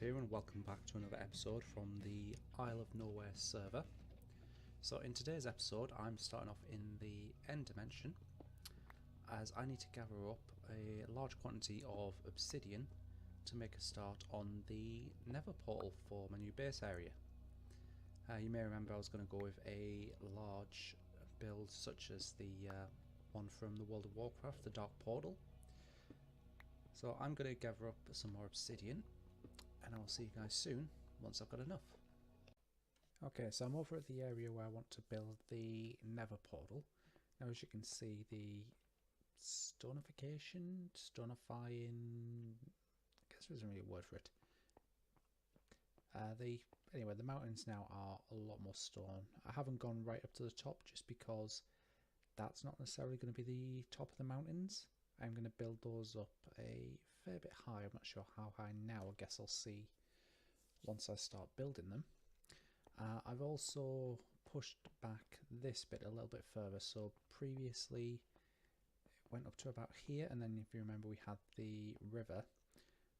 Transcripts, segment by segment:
here and welcome back to another episode from the Isle of Nowhere server. So in today's episode I'm starting off in the end dimension as I need to gather up a large quantity of obsidian to make a start on the nether portal for my new base area. You may remember I was going to go with a large build such as the one from the World of Warcraft, the Dark Portal. So I'm going to gather up some more obsidian and I'll see you guys soon once I've got enough. Okay, so I'm over at the area where I want to build the nether portal. Now as you can see, the stonification, I guess there isn't really a word for it. Anyway, the mountains now are a lot more stone. I haven't gone right up to the top just because that's not necessarily going to be the top of the mountains. I'm going to build those up a fair bit higher. I'm not sure how high now. I guess I'll see once I start building them. I've also pushed back this bit a little bit further. So previously it went up to about here, and then if you remember we had the river.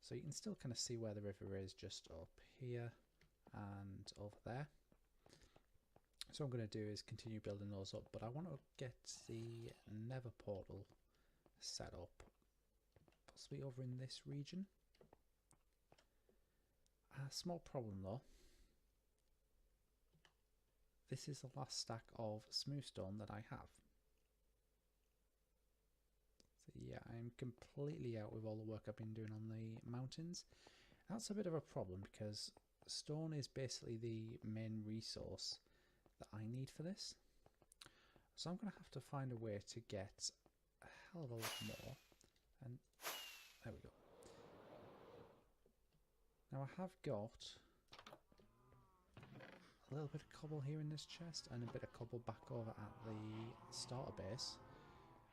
So you can still kind of see where the river is, just up here and over there. So what I'm going to do is continue building those up, but I want to get the nether portal set up possibly over in this region. A small problem though, this is the last stack of smooth stone that I have. So yeah, I'm completely out with all the work I've been doing on the mountains. That's a bit of a problem because stone is basically the main resource that I need for this. So I'm going to have to find a way to get a hell of a lot more, and there we go. Now I have got a little bit of cobble here in this chest and a bit of cobble back over at the starter base,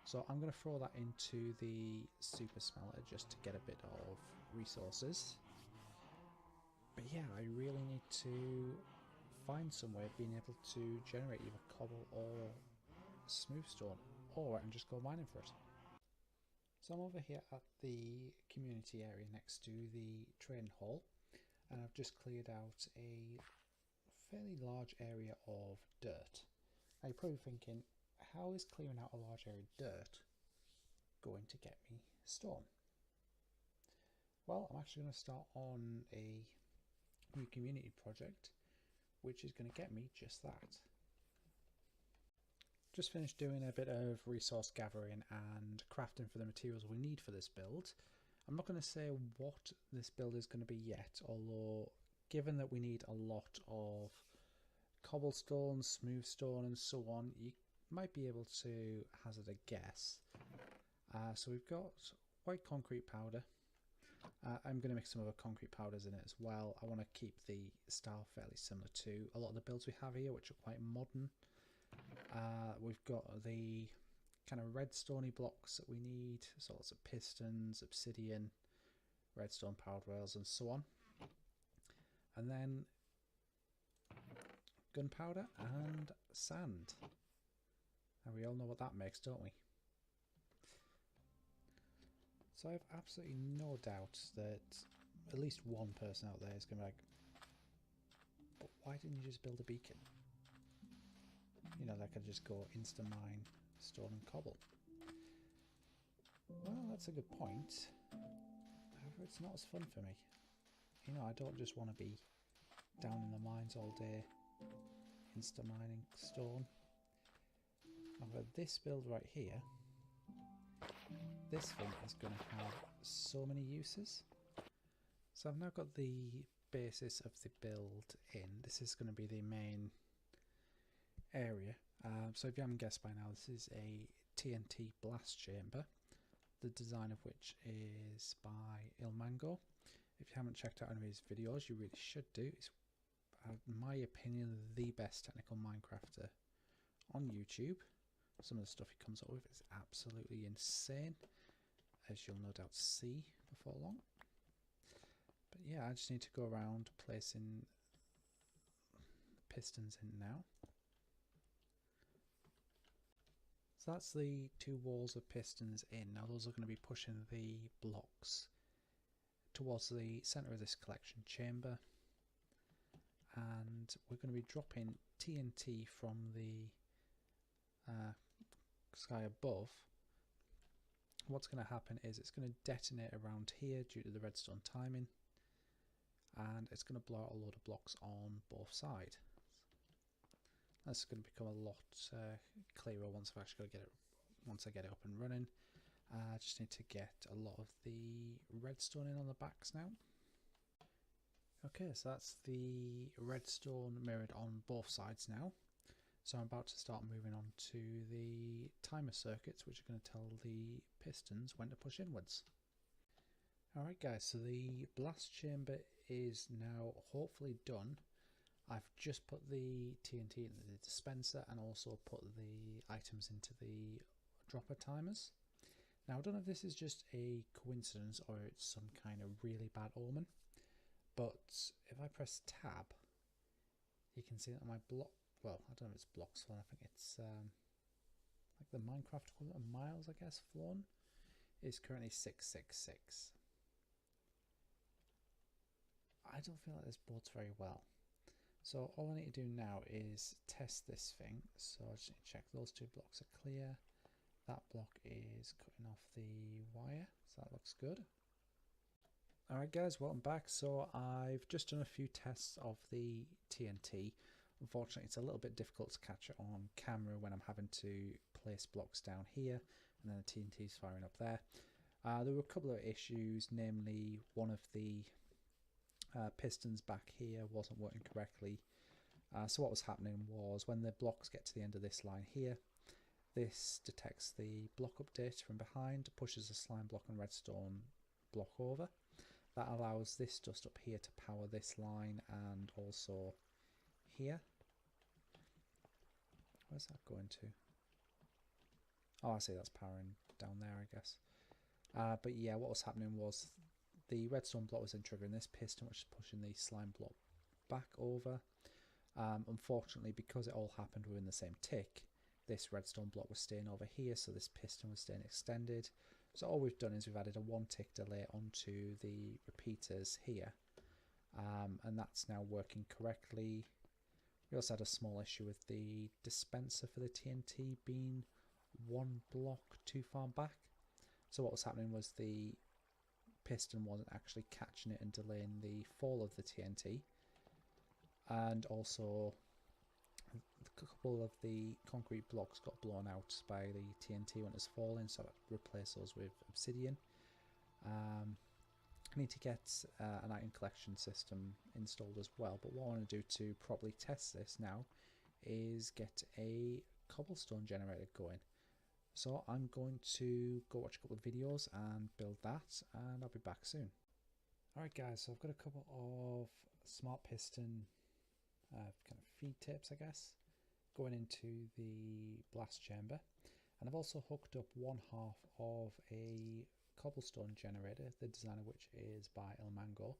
so I'm going to throw that into the super smelter just to get a bit of resources. But yeah, I really need to find some way of being able to generate either cobble or smooth stone, or I can just go mining for it. So I'm over here at the community area next to the train hall, and I've just cleared out a fairly large area of dirt. Now you're probably thinking, how is clearing out a large area of dirt going to get me stone? Well, I'm actually going to start on a new community project which is going to get me just that. Just finished doing a bit of resource gathering and crafting for the materials we need for this build. I'm not going to say what this build is going to be yet, although given that we need a lot of cobblestone, smooth stone and so on, you might be able to hazard a guess. So we've got white concrete powder. I'm going to mix some other concrete powders in it as well. I want to keep the style fairly similar to a lot of the builds we have here, which are quite modern. We've got the kind of redstone blocks that we need, so lots of pistons, obsidian, redstone powered rails and so on. And then gunpowder and sand. And we all know what that makes, don't we? So I have absolutely no doubt that at least one person out there is going to be like, but why didn't you just build a beacon? You know, that could just go insta mine stone and cobble. Well, that's a good point. However, it's not as fun for me. You know, I don't just want to be down in the mines all day insta mining stone. However, this build right here, this thing is going to have so many uses. So I've now got the basis of the build in. This is going to be the main area. So if you haven't guessed by now, this is a TNT blast chamber, the design of which is by Ilmango. If you haven't checked out any of his videos, you really should do. It's, in my opinion, the best technical Minecrafter on YouTube. Some of the stuff he comes up with is absolutely insane, as you'll no doubt see before long. But yeah, I just need to go around placing pistons in now. So that's the two walls of pistons in. Now those are going to be pushing the blocks towards the centre of this collection chamber, and we're going to be dropping TNT from the sky above. What's going to happen is it's going to detonate around here due to the redstone timing, and it's going to blow out a load of blocks on both sides. That's going to become a lot clearer once I've actually get it. Once I get it up and running, I just need to get a lot of the redstone in on the backs now. Okay, so that's the redstone mirrored on both sides now. So I'm about to start moving on to the timer circuits, which are going to tell the pistons when to push inwards. Alright guys, so the blast chamber is now hopefully done. I've just put the TNT into the dispenser and also put the items into the dropper timers. Now I don't know if this is just a coincidence or it's some kind of really bad omen, but if I press tab, you can see that my block, well, I don't know if it's blocks flown, I think it's like the Minecraft equivalent of miles, I guess, flown, is currently 666. I don't feel like this bodes very well. So all I need to do now is test this thing. So I just need to check those two blocks are clear. That block is cutting off the wire, so that looks good. Alright guys, welcome back. So I've just done a few tests of the TNT. Unfortunately it's a little bit difficult to catch it on camera when I'm having to place blocks down here and then the TNT is firing up there. There were a couple of issues, namely one of the pistons back here wasn't working correctly. So what was happening was when the blocks get to the end of this line here, this detects the block update from behind, pushes a slime block and redstone block over. That allows this dust up here to power this line and also here. Where's that going to? Oh, I see, that's powering down there, I guess. But yeah, what was happening was the redstone block was then triggering this piston, which is pushing the slime block back over. Unfortunately, because it all happened within the same tick, this redstone block was staying over here, so this piston was staying extended. So all we've done is we've added a 1 tick delay onto the repeaters here, and that's now working correctly. We also had a small issue with the dispenser for the TNT being 1 block too far back. So what was happening was the piston wasn't actually catching it and delaying the fall of the TNT, and also a couple of the concrete blocks got blown out by the TNT when it was falling, so I replaced those with obsidian. I need to get an item collection system installed as well, but what I want to do to properly test this now is get a cobblestone generator going. So I'm going to go watch a couple of videos and build that, and I'll be back soon. Alright guys, so I've got a couple of smart piston kind of feed tips, I guess, going into the blast chamber, and I've also hooked up 1/2 of a cobblestone generator, the design of which is by Ilmango.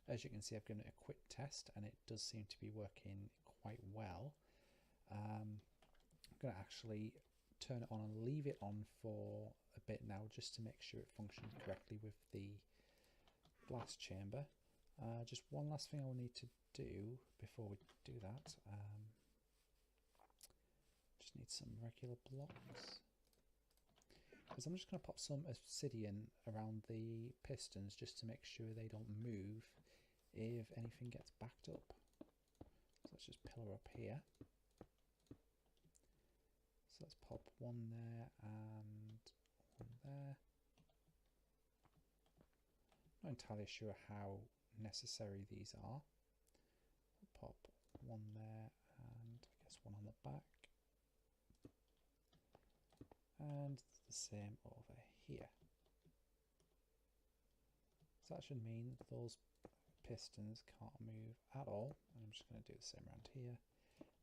As you can see, I've given it a quick test and it does seem to be working quite well. I'm going to actually turn it on and leave it on for a bit now just to make sure it functions correctly with the blast chamber. Just one last thing I will need to do before we do that. Just need some regular blocks, because I'm just going to pop some obsidian around the pistons just to make sure they don't move if anything gets backed up. So let's just pillar up here. So let's pop one there and one there. Not entirely sure how necessary these are. I'll pop one there and I guess one on the back. And the same over here. So that should mean those pistons can't move at all. And I'm just going to do the same around here.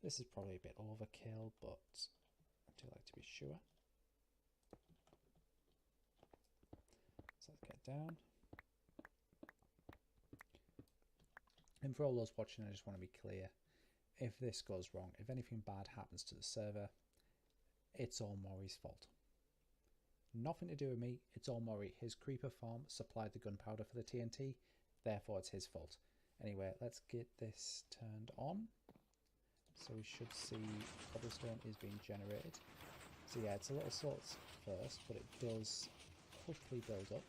This is probably a bit overkill, but I do like to be sure. So let's get down. And for all those watching, I just want to be clear. If this goes wrong, if anything bad happens to the server, it's all Maury's fault. Nothing to do with me, it's all Mori. His creeper farm supplied the gunpowder for the TNT, therefore it's his fault. Anyway, let's get this turned on. So we should see cobblestone is being generated. So yeah, it's a little slow at first, but it does quickly build up.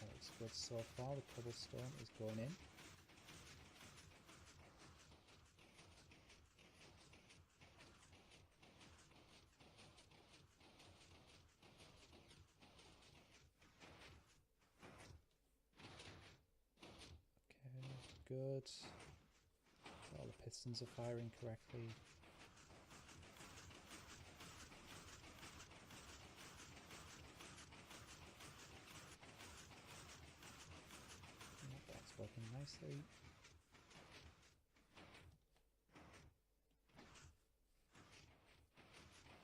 That looks good so far. The cobblestone is going in. Good. All the pistons are firing correctly. That's working nicely.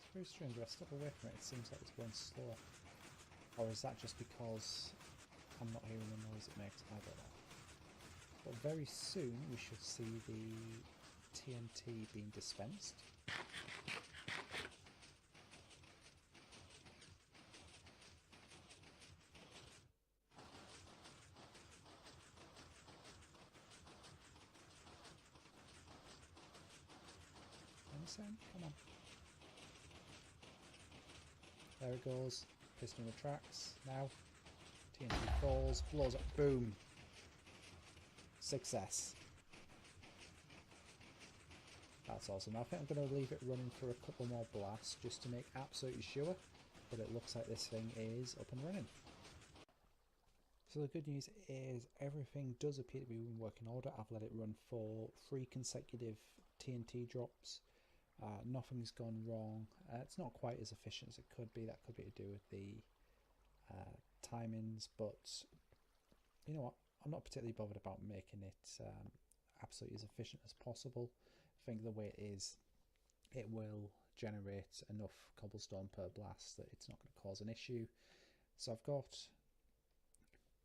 It's very strange. When I step away from it, it seems like it's going slow. Or is that just because I'm not hearing the noise it makes? I don't know. But very soon we should see the TNT being dispensed. Come on. There it goes. Piston retracts. Now TNT falls, blows up. Boom. Success. That's awesome. I think I'm going to leave it running for a couple more blasts just to make absolutely sure, but it looks like this thing is up and running. So the good news is everything does appear to be in working order. I've let it run for 3 consecutive TNT drops. Nothing's gone wrong. It's not quite as efficient as it could be. That could be to do with the timings, but you know what? I'm not particularly bothered about making it absolutely as efficient as possible. I think the way it is, it will generate enough cobblestone per blast that it's not going to cause an issue. So I've got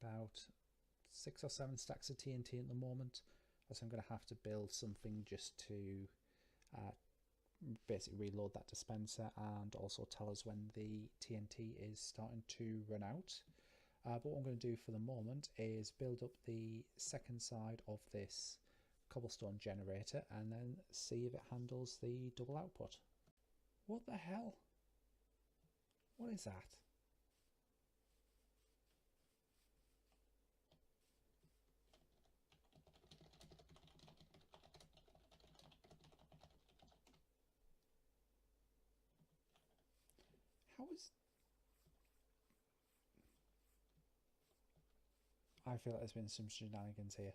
about 6 or 7 stacks of TNT at the moment. So I'm going to have to build something just to basically reload that dispenser and also tell us when the TNT is starting to run out. But what I'm going to do for the moment is build up the second side of this cobblestone generator and then see if it handles the double output. What the hell? What is that? How is... I feel like there's been some shenanigans here.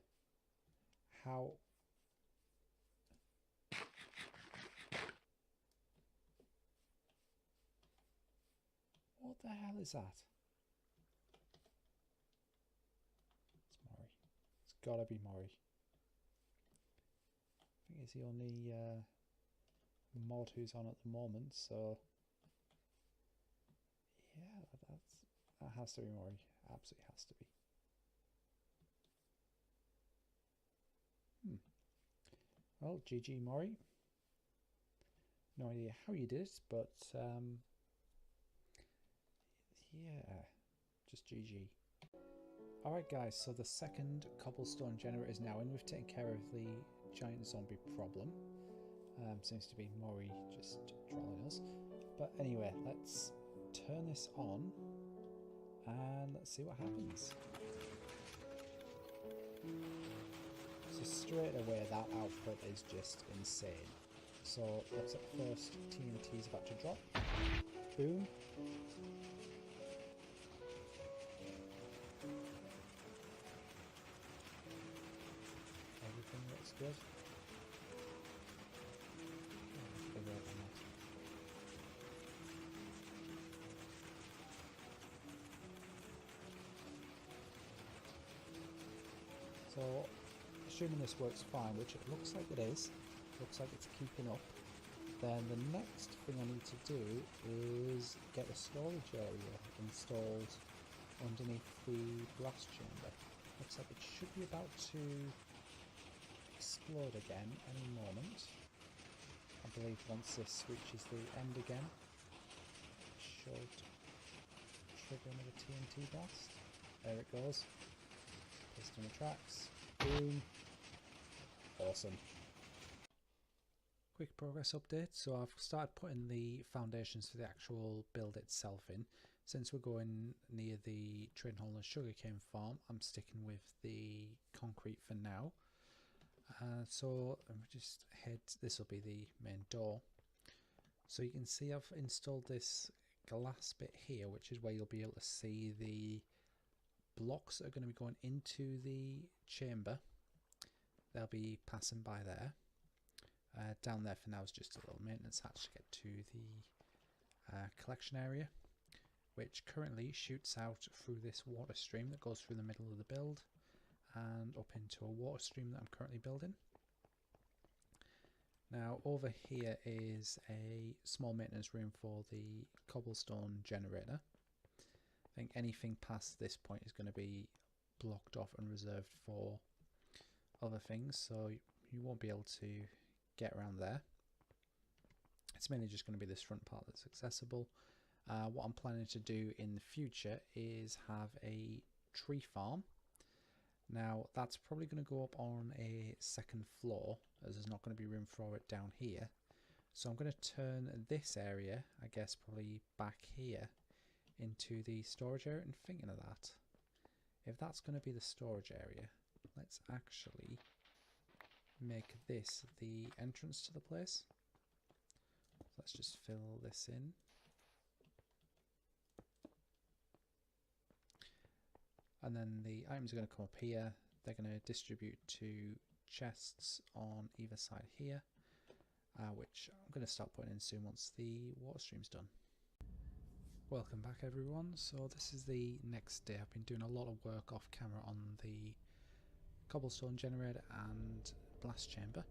How... What the hell is that? It's Mori. It's gotta be Mori. I think he's the only mod who's on at the moment, so... Yeah, that has to be Mori. Absolutely has to be. Well, GG Mori. No idea how you did it, but yeah, just GG. Alright guys, so the second cobblestone generator is now in. We've taken care of the giant zombie problem. Seems to be Mori just trolling us. But anyway, let's turn this on and let's see what happens. So straight away that output is just insane. So looks like the first TNT is about to drop. Boom. Everything looks good. So, assuming this works fine, which it looks like it is, looks like it's keeping up, then the next thing I need to do is get a storage area installed underneath the blast chamber. Looks like it should be about to explode again any moment. I'm I believe once this reaches the end again, it should trigger another TNT blast. There it goes. Piston retracts. Boom. Awesome. Quick progress update. So I've started putting the foundations for the actual build itself in. Since we're going near the train hall and sugarcane farm, I'm sticking with the concrete for now. So just head, this will be the main door. So you can see I've installed this glass bit here, which is where you'll be able to see the blocks that are going to be going into the chamber. They'll be passing by there. Down there for now is just a little maintenance hatch to get to the collection area, which currently shoots out through this water stream that goes through the middle of the build and up into a water stream that I'm currently building. Now over here is a small maintenance room for the cobblestone generator. I think anything past this point is going to be blocked off and reserved for other things, so you won't be able to get around there. It's mainly just going to be this front part that's accessible. What I'm planning to do in the future is have a tree farm. Now that's probably going to go up on a second floor, as there's not going to be room for it down here. So I'm going to turn this area, I guess probably back here, into the storage area. And thinking of that, if that's going to be the storage area, let's actually make this the entrance to the place. Let's just fill this in. And then the items are going to come up here. They're going to distribute to chests on either side here, which I'm going to start putting in soon once the water stream's done. Welcome back everyone. So this is the next day. I've been doing a lot of work off camera on the cobblestone generator and blast chamber.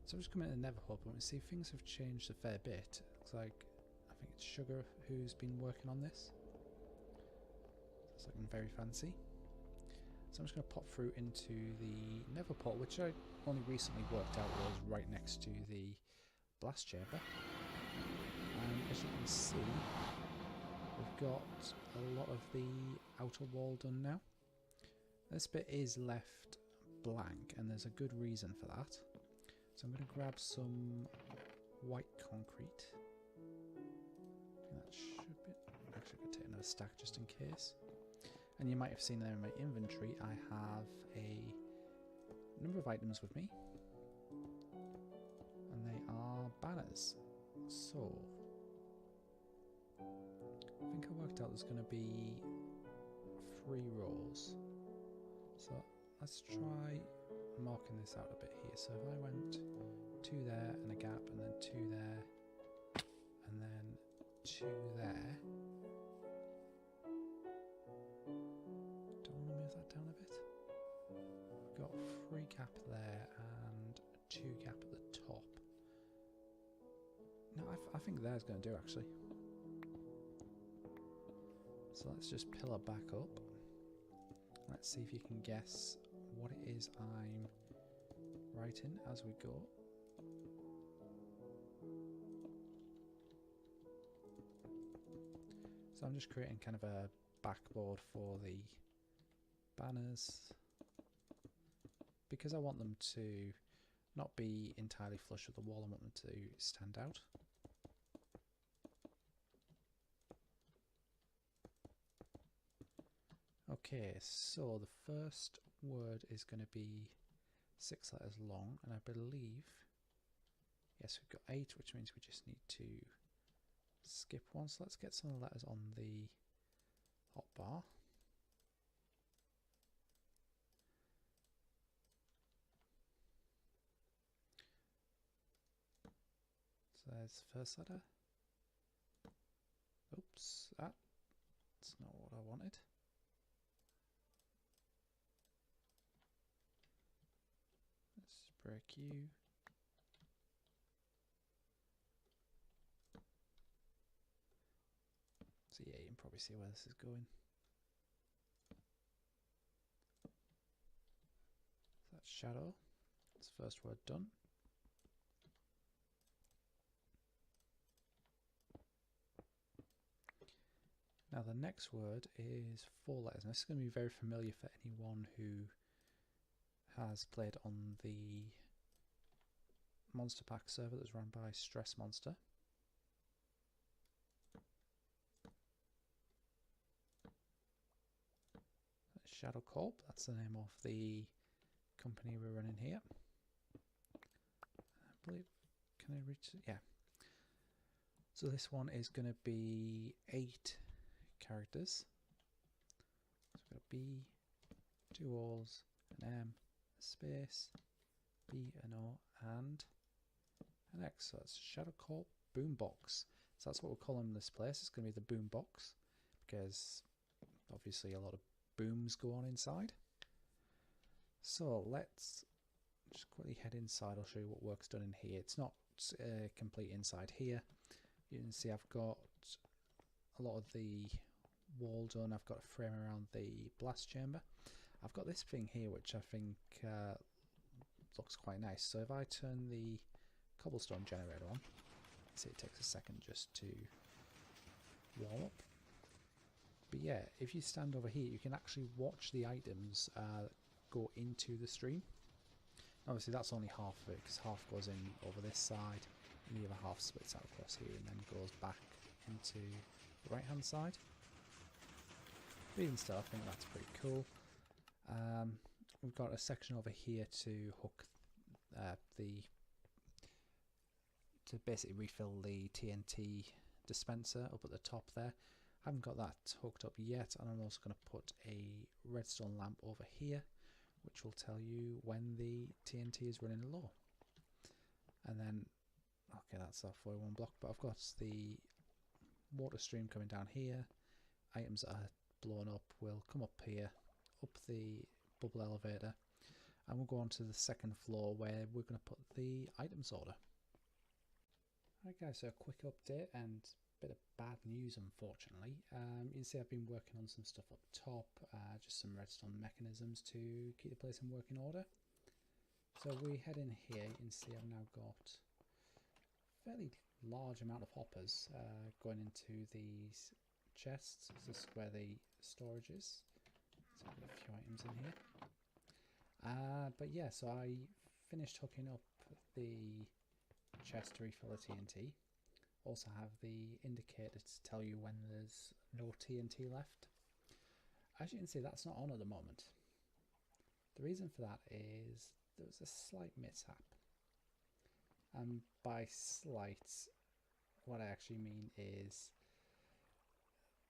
So I'm just coming to the nether hub and we see things have changed a fair bit. Looks like, I think it's Sugar who's been working on this. It's looking very fancy. So I'm just going to pop through into the nether portal, which I only recently worked out was right next to the blast chamber. And as you can see, we've got a lot of the outer wall done now. This bit is left blank and there's a good reason for that. So I'm going to grab some white concrete. That should be, I'm actually going to take another stack just in case. And you might have seen there in my inventory I have a number of items with me, and they are banners. So I think I worked out there's going to be 3 rows. So let's try marking this out a bit here. So if I went 2 there and a gap, and then 2 there, and then 2 there. Don't want to move that down a bit. We've got 3 gap there and 2 gap at the top. No, I think there's going to do actually. So let's just pillar back up. Let's see if you can guess what it is I'm writing as we go. So I'm just creating kind of a backboard for the banners because I want them to not be entirely flush with the wall. I want them to stand out. Okay, so the first word is going to be 6 letters long, and I believe, yes, we've got 8, which means we just need to skip one. So let's get some of the letters on the hotbar. So there's the first letter. Oops, that's not what I wanted. Let's break you. So yeah, you can probably see where this is going. So that's shadow. That's the first word done. Now the next word is 4 letters, and this is going to be very familiar for anyone who has played on the Monster Pack server that's run by Stress Monster. Shadow Corp, that's the name of the company we're running here. I believe, can I reach it? Yeah. So this one is going to be 8 characters. So we've got a B, 2 O's, an M, a space, B, an O, and an X. So it's Shadow Corp Boombox. So that's what we're calling this place. It's going to be the Boombox because obviously a lot of booms go on inside. So let's just quickly head inside. I'll show you what work's done in here. It's not complete inside here. You can see I've got a lot of the wall done. I've got a frame around the blast chamber. I've got this thing here which I think looks quite nice. So if I turn the cobblestone generator on, see it takes a second just to warm up. But yeah, if you stand over here, you can actually watch the items go into the stream. Obviously that's only half of it, because half goes in over this side, and the other half splits out across here and then goes back into the right hand side. But even still, I think that's pretty cool. We've got a section over here to hook to basically refill the TNT dispenser up at the top there. I haven't got that hooked up yet, and I'm also going to put a redstone lamp over here which will tell you when the TNT is running low. And then, okay, that's off by 1 block, but I've got the water stream coming down here. Items that are blown up will come up here, up the bubble elevator, and we'll go on to the 2nd floor where we're going to put the items order. Alright guys, so a quick update and bit of bad news unfortunately. You can see I've been working on some stuff up top, just some redstone mechanisms to keep the place in working order. So we head in here, you can see I've now got a fairly large amount of hoppers going into these chests. This is where the storage is. So I've got a few items in here. But yeah, so I finished hooking up the chest to refill the TNT. Also have the indicator to tell you when there's no TNT left. As you can see, that's not on at the moment. The reason for that is there was a slight mishap. And by slight, what I actually mean is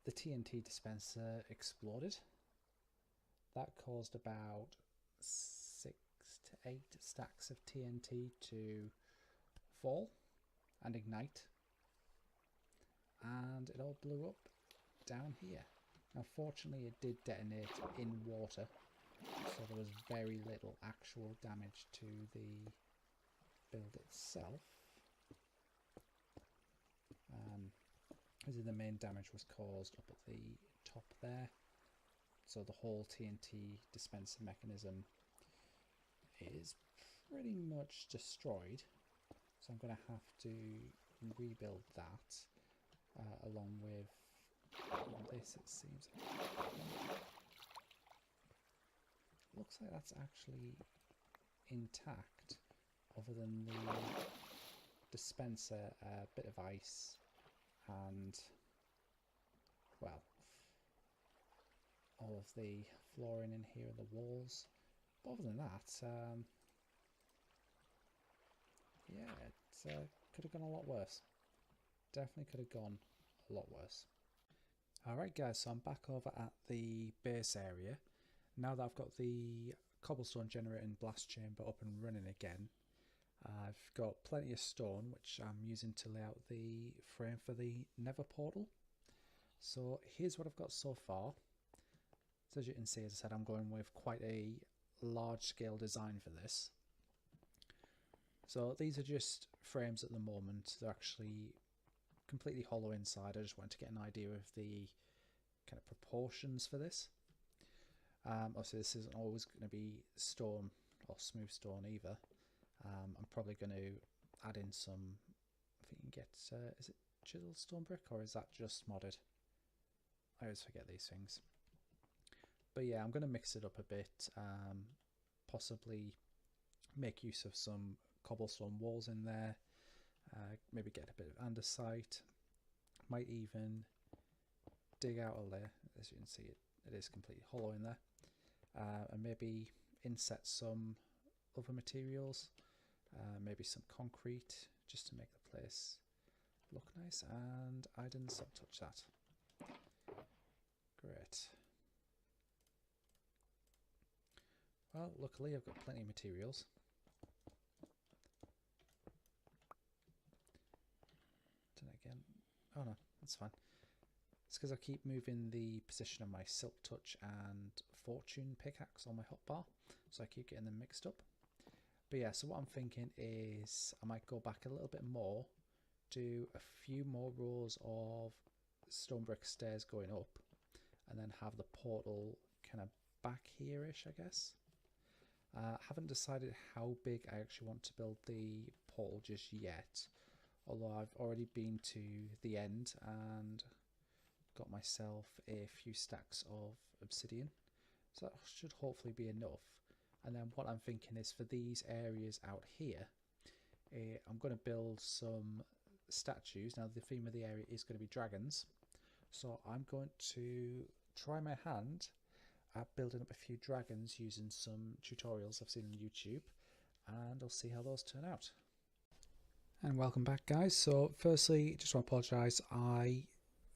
the TNT dispenser exploded. That caused about 6 to 8 stacks of TNT to fall and ignite. And it all blew up down here. Now fortunately it did detonate in water, so there was very little actual damage to the build itself. The main damage was caused up at the top there, so the whole TNT dispenser mechanism is pretty much destroyed, so I'm going to have to rebuild that. Along with this, it seems. Looks like that's actually intact, other than the dispenser, a bit of ice, and, well, all of the flooring in here and the walls. But other than that, yeah, it could have gone a lot worse. Definitely could have gone a lot worse. Alright guys, so I'm back over at the base area. Now that I've got the cobblestone generator and blast chamber up and running again, I've got plenty of stone which I'm using to lay out the frame for the nether portal. So here's what I've got so far. So as you can see, as I said, I'm going with quite a large scale design for this. So these are just frames at the moment. They're actually completely hollow inside. I just wanted to get an idea of the kind of proportions for this. Obviously this isn't always going to be stone or smooth stone either. I'm probably going to add in some, I think you can get, is it chiseled stone brick, or is that just modded? I always forget these things. But yeah, I'm going to mix it up a bit, possibly make use of some cobblestone walls in there, maybe get a bit of andesite, might even dig out a layer. As you can see, it is completely hollow in there, and maybe inset some other materials, maybe some concrete, just to make the place look nice. And I didn't soft touch that. Great. Well, luckily I've got plenty of materials. Done it again. Oh no, that's fine. It's because I keep moving the position of my Silk Touch and Fortune pickaxe on my hotbar, so I keep getting them mixed up. But yeah, so what I'm thinking is I might go back a little bit more, do a few more rows of stone brick stairs going up, and then have the portal kind of back here-ish, I guess. Haven't decided how big I actually want to build the portal just yet, although I've already been to the end and got myself a few stacks of obsidian, so that should hopefully be enough. And then what I'm thinking is for these areas out here, I'm going to build some statues. Now the theme of the area is going to be dragons, so I'm going to try my hand at building up a few dragons using some tutorials I've seen on YouTube, and I'll see how those turn out. And welcome back, guys. So firstly, just want to apologise, I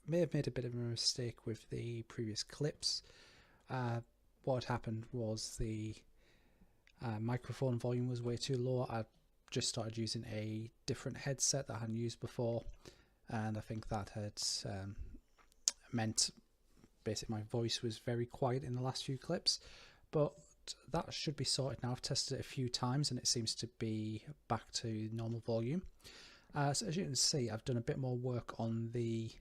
may have made a bit of a mistake with the previous clips. What had happened was the microphone volume was way too low. I just started using a different headset that I hadn't used before, and I think that had meant basically my voice was very quiet in the last few clips, but that should be sorted now. I've tested it a few times and it seems to be back to normal volume. So as you can see, I've done a bit more work on the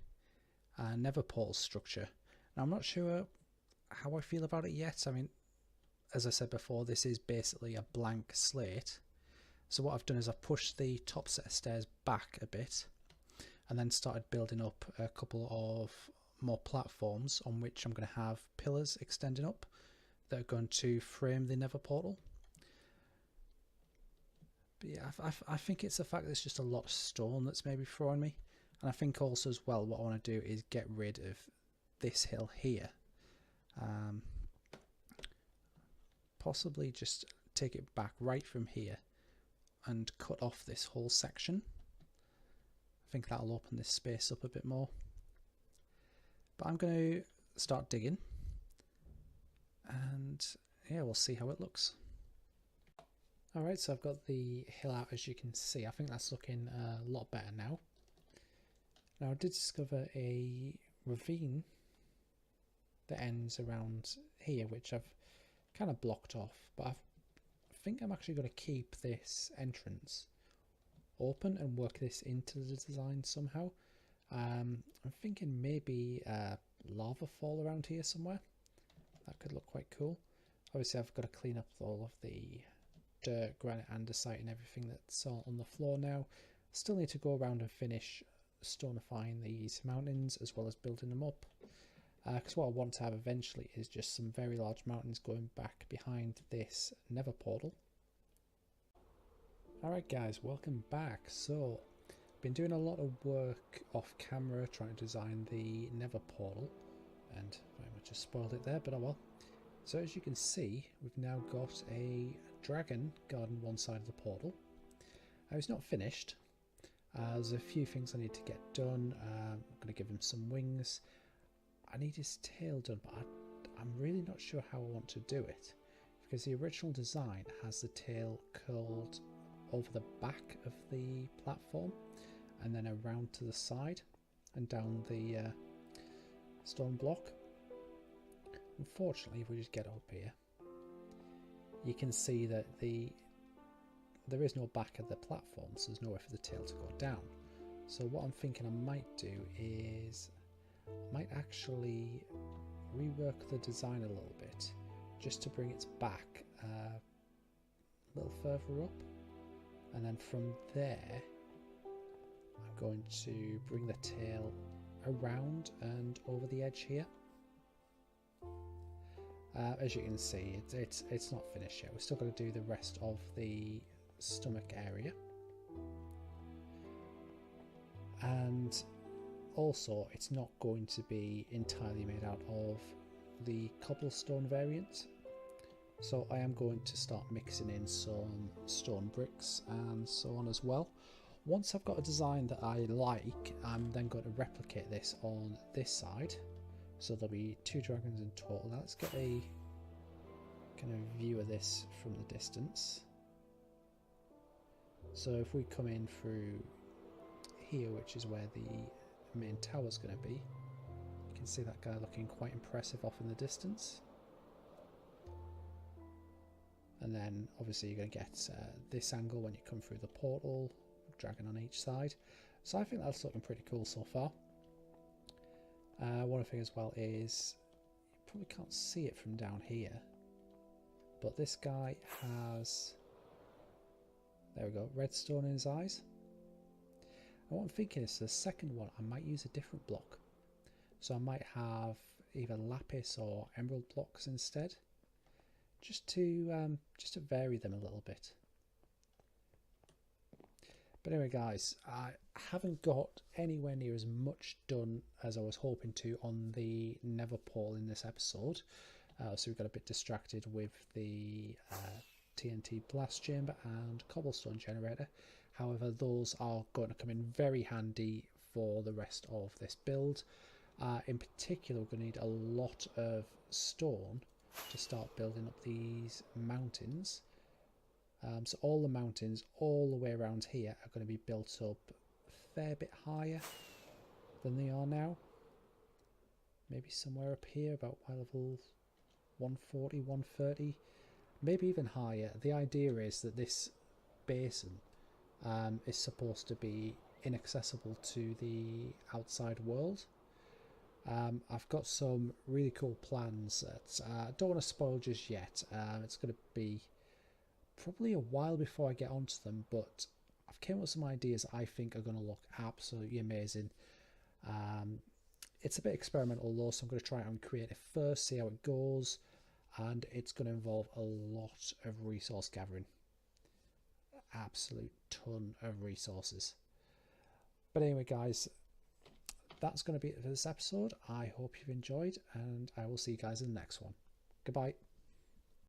nether portal structure. Now I'm not sure how I feel about it yet. I mean, as I said before, this is basically a blank slate. So what I've done is I've pushed the top set of stairs back a bit and then started building up a couple of more platforms on which I'm going to have pillars extending up that are going to frame the nether portal. But yeah, I think it's the fact that it's just a lot of stone that's maybe throwing me. And I think also as well what I want to do is get rid of this hill here. Possibly just take it back right from here and cut off this whole section. I think that'll open this space up a bit more. But I'm going to start digging and yeah, we'll see how it looks. Alright, so I've got the hill out, as you can see. I think that's looking a lot better now. Now I did discover a ravine that ends around here, which I've kind of blocked off, but I think I'm actually going to keep this entrance open and work this into the design somehow. I'm thinking maybe lava fall around here somewhere. That could look quite cool. Obviously I've got to clean up all of the dirt, granite, andesite and everything that's on the floor now. Still need to go around and finish stonifying these mountains as well as building them up. Because what I want to have eventually is just some very large mountains going back behind this nether portal. Alright guys, welcome back. So, been doing a lot of work off camera trying to design the nether portal, and very much just spoiled it there, but oh well. So as you can see, we've now got a dragon guarding one side of the portal. It's not finished. There's a few things I need to get done. I'm going to give him some wings. I need his tail done, but I'm really not sure how I want to do it, because the original design has the tail curled over the back of the platform and then around to the side and down the stone block. Unfortunately, if we just get up here, you can see that there is no back of the platform, so there's nowhere for the tail to go down. So what I'm thinking I might do is I might actually rework the design a little bit just to bring its back a little further up, and then from there I'm going to bring the tail around and over the edge here. As you can see, it's not finished yet. We're still going to do the rest of the stomach area. And also, it's not going to be entirely made out of the cobblestone variant. So I am going to start mixing in some stone bricks and so on as well. Once I've got a design that I like, I'm then going to replicate this on this side. So there'll be 2 dragons in total. Now let's get a kind of view of this from the distance. So if we come in through here, which is where the main tower is going to be, you can see that guy looking quite impressive off in the distance. And then obviously you're going to get this angle when you come through the portal, dragon on each side. So I think that's looking pretty cool so far. One thing as well is, you probably can't see it from down here, but this guy has, there we go, redstone in his eyes. And what I'm thinking is, the second one I might use a different block. So I might have either lapis or emerald blocks instead, just to vary them a little bit. But anyway guys, I haven't got anywhere near as much done as I was hoping to on the nether portal in this episode. So we got a bit distracted with the TNT blast chamber and cobblestone generator. However, those are going to come in very handy for the rest of this build. In particular, we're going to need a lot of stone to start building up these mountains. So all the mountains all the way around here are going to be built up a fair bit higher than they are now. Maybe somewhere up here about level 140, 130, maybe even higher. The idea is that this basin is supposed to be inaccessible to the outside world. I've got some really cool plans that I don't want to spoil just yet. It's going to be probably a while before I get onto them, but I've came up with some ideas I think are going to look absolutely amazing. It's a bit experimental though, so I'm going to try it on creative first, see how it goes, and it's going to involve a lot of resource gathering. Absolute ton of resources. But anyway guys, that's going to be it for this episode. I hope you've enjoyed, and I will see you guys in the next one. Goodbye.